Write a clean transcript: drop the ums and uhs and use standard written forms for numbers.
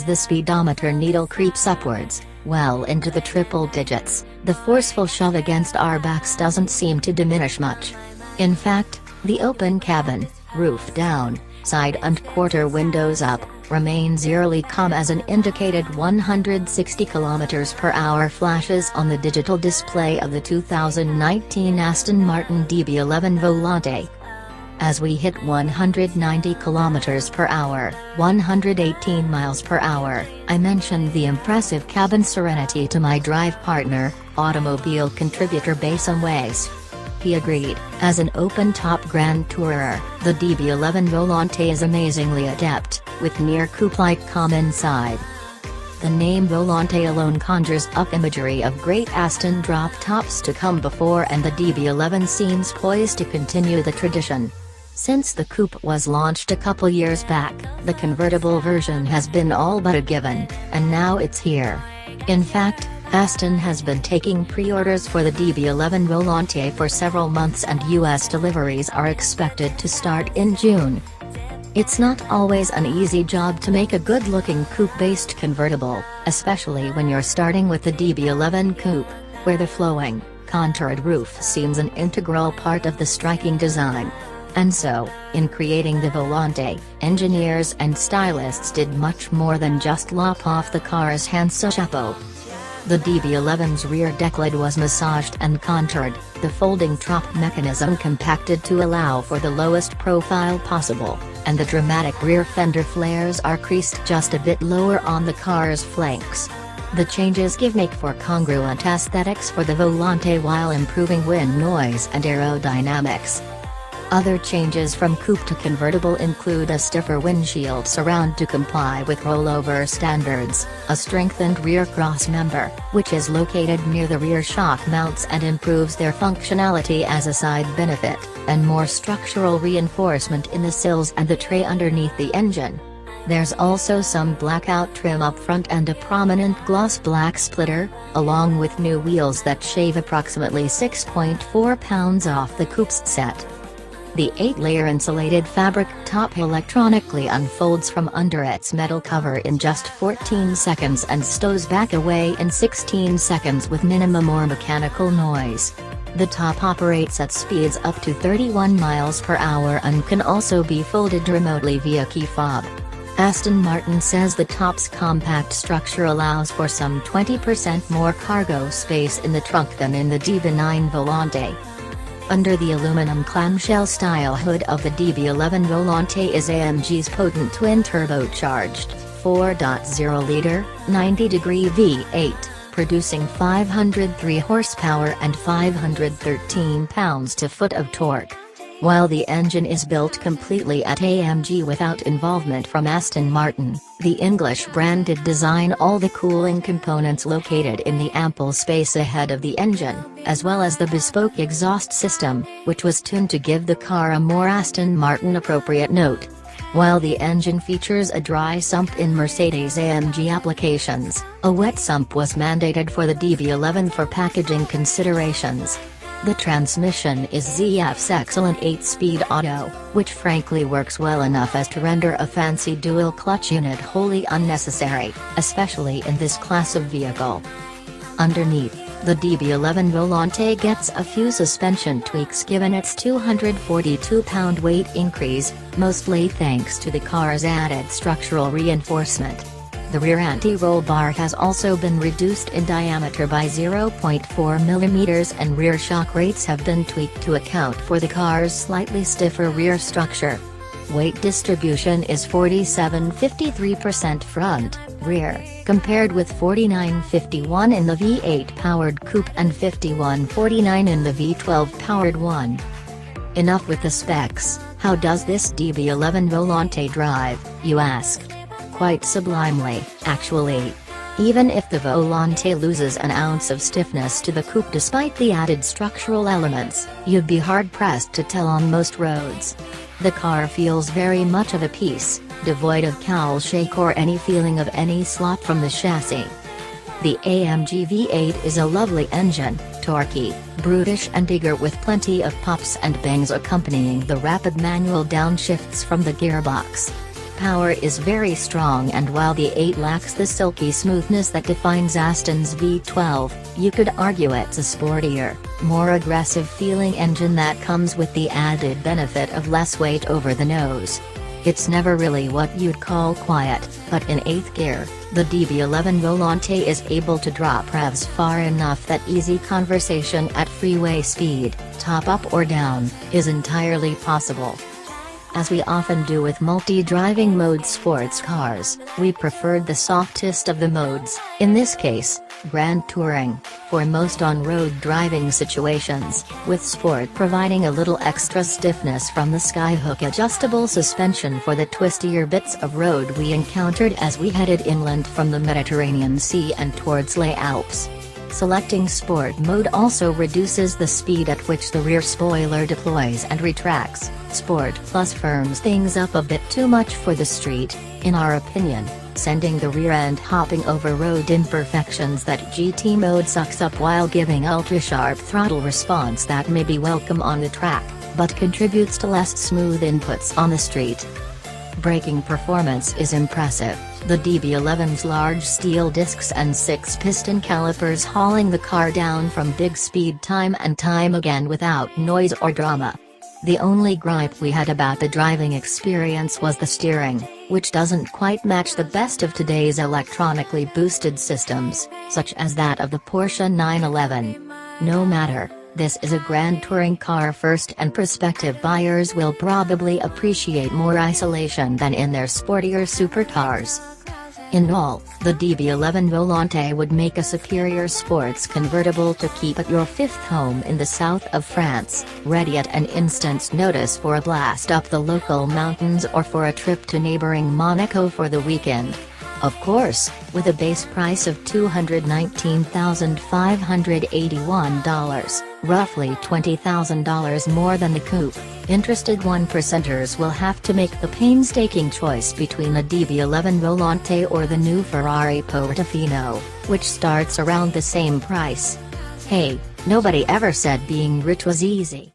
As the speedometer needle creeps upwards, well into the triple digits, the forceful shove against our backs doesn't seem to diminish much. In fact, the open cabin, roof down, side and quarter windows up, remains eerily calm as an indicated 160 km/h flashes on the digital display of the 2019 Aston Martin DB11 Volante. As we hit 190 km/h, 118 mph, I mentioned the impressive cabin serenity to my drive partner, automobile contributor Bassam Weiss. He agreed. As an open-top Grand Tourer, the DB11 Volante is amazingly adept, with near coupe-like calm inside. The name Volante alone conjures up imagery of great Aston drop-tops to come before, and the DB11 seems poised to continue the tradition. Since the coupe was launched a couple years back, the convertible version has been all but a given, and now it's here. In fact, Aston has been taking pre-orders for the DB11 Volante for several months, and US deliveries are expected to start in June. It's not always an easy job to make a good-looking coupe-based convertible, especially when you're starting with the DB11 Coupe, where the flowing, contoured roof seems an integral part of the striking design. And so, in creating the Volante, engineers and stylists did much more than just lop off the car's handsome chapeau. The DB11's rear deck lid was massaged and contoured, the folding top mechanism compacted to allow for the lowest profile possible, and the dramatic rear fender flares are creased just a bit lower on the car's flanks. The changes make for congruent aesthetics for the Volante while improving wind noise and aerodynamics. Other changes from coupe to convertible include a stiffer windshield surround to comply with rollover standards, a strengthened rear crossmember, which is located near the rear shock mounts and improves their functionality as a side benefit, and more structural reinforcement in the sills and the tray underneath the engine. There's also some blackout trim up front and a prominent gloss black splitter, along with new wheels that shave approximately 6.4 pounds off the coupe's set. The 8-layer insulated fabric top electronically unfolds from under its metal cover in just 14 seconds and stows back away in 16 seconds with minimum or mechanical noise. The top operates at speeds up to 31 mph and can also be folded remotely via key fob. Aston Martin says the top's compact structure allows for some 20% more cargo space in the trunk than in the DB9 Volante. Under the aluminum clamshell-style hood of the DB11 Volante is AMG's potent twin-turbocharged, 4.0-liter, 90-degree V8, producing 503 horsepower and 513 pounds-to-foot of torque. While the engine is built completely at AMG without involvement from Aston Martin, the English brand did design all the cooling components located in the ample space ahead of the engine, as well as the bespoke exhaust system, which was tuned to give the car a more Aston Martin-appropriate note. While the engine features a dry sump in Mercedes AMG applications, a wet sump was mandated for the DB11 for packaging considerations. The transmission is ZF's excellent 8-speed auto, which frankly works well enough as to render a fancy dual-clutch unit wholly unnecessary, especially in this class of vehicle. Underneath, the DB11 Volante gets a few suspension tweaks given its 242-pound weight increase, mostly thanks to the car's added structural reinforcement. The rear anti-roll bar has also been reduced in diameter by 0.4 mm and rear shock rates have been tweaked to account for the car's slightly stiffer rear structure. Weight distribution is 47-53% front, rear, compared with 49-51 in the V8-powered coupe and 51-49 in the V12-powered one. Enough with the specs. How does this DB11 Volante drive, you ask? Quite sublimely, actually. Even if the Volante loses an ounce of stiffness to the coupe despite the added structural elements, you'd be hard-pressed to tell on most roads. The car feels very much of a piece, devoid of cowl shake or any feeling of any slop from the chassis. The AMG V8 is a lovely engine, torquey, brutish and eager with plenty of pops and bangs accompanying the rapid manual downshifts from the gearbox. Power is very strong, and while the 8 lacks the silky smoothness that defines Aston's V12, you could argue it's a sportier, more aggressive feeling engine that comes with the added benefit of less weight over the nose. It's never really what you'd call quiet, but in 8th gear, the DB11 Volante is able to drop revs far enough that easy conversation at freeway speed, top up or down, is entirely possible. As we often do with multi-driving mode sports cars, we preferred the softest of the modes, in this case, Grand Touring, for most on-road driving situations, with Sport providing a little extra stiffness from the skyhook adjustable suspension for the twistier bits of road we encountered as we headed inland from the Mediterranean Sea and towards Les Alpes. Selecting Sport mode also reduces the speed at which the rear spoiler deploys and retracts. Sport Plus firms things up a bit too much for the street, in our opinion, sending the rear end hopping over road imperfections that GT mode sucks up while giving ultra-sharp throttle response that may be welcome on the track, but contributes to less smooth inputs on the street. Braking performance is impressive, the DB11's large steel discs and 6-piston calipers hauling the car down from big speed time and time again without noise or drama. The only gripe we had about the driving experience was the steering, which doesn't quite match the best of today's electronically boosted systems, such as that of the Porsche 911. No matter, this is a Grand Touring car first, and prospective buyers will probably appreciate more isolation than in their sportier supercars. In all, the DB11 Volante would make a superior sports convertible to keep at your 5th home in the south of France, ready at an instant's notice for a blast up the local mountains or for a trip to neighboring Monaco for the weekend. Of course, with a base price of $219,581, roughly $20,000 more than the coupe, interested 1%ers will have to make the painstaking choice between a DB11 Volante or the new Ferrari Portofino, which starts around the same price. Hey, nobody ever said being rich was easy.